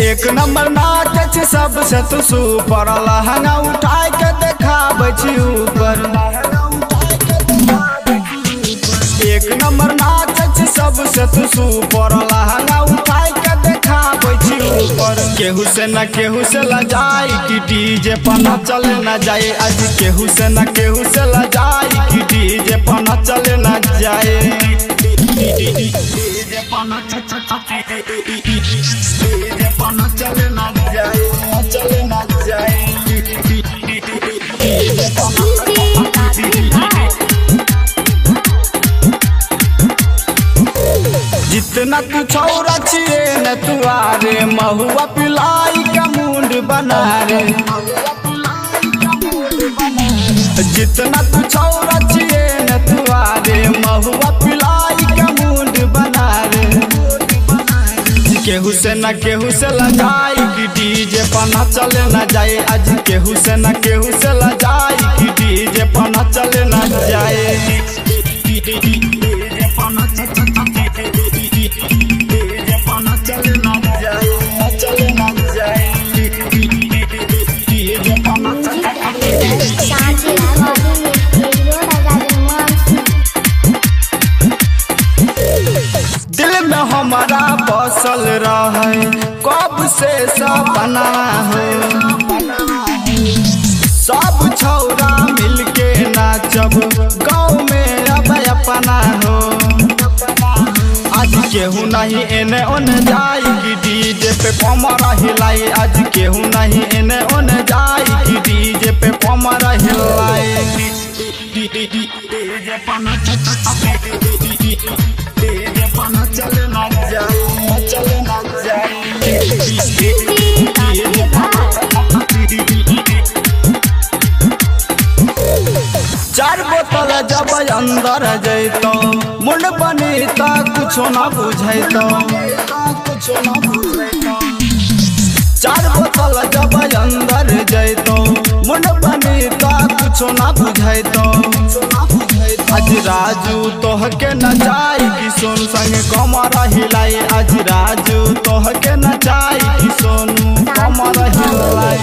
एक नंबर नाच सबसे तू सुपर लहंगा उठाई के देखाबै छी ऊपर। एक नंबर नाच सबसे तू सुपर लहंगा उठाई के देखाबै छी ऊपर। केहू से न केहू से लजाई कि डीजे पर न चले न जाए। आज केहू से न केहू से लजाई कि डीजे पर न चले न जाए। चले ना जाए, चले ना जाए। जितना तू छौरा छिए न तुआरे महुआ पिलाई का मुंड बना रे। जितना तू छौरा छिए न तुआरे महुआ पिलाई का मुंड बना रे। केहू से न केहू से लजाई कि डीजे पर न चले न जाए। आज केहू से न केहू से लजाई कि डीजे पर न चले न जाए। दिल में हमारा बसल रहे कब से सपना हो। सब छौरा मिलके नाचब गाँव में अब अपना हो। आज केहू नहीं एने ओने जाई कि डीजे पे कमर हिलाई। आज केहू नहीं एने ओने जाई कि डीजे पे कमर हिलाई। चले ना जाए, चले ना जाए। चार बोतल जब अंदर जैतो मुंड बनी ता कुछो ना बुझैतो। चार बोतल जब अंदर जैतो मुंड बनी ता कुछो ना बुझैतो। आज राजू तोहके नचाई कि सोनू संगे कमर हिलाई। आज राजू तोहके नचाई कि सोनू कमर हिलाई।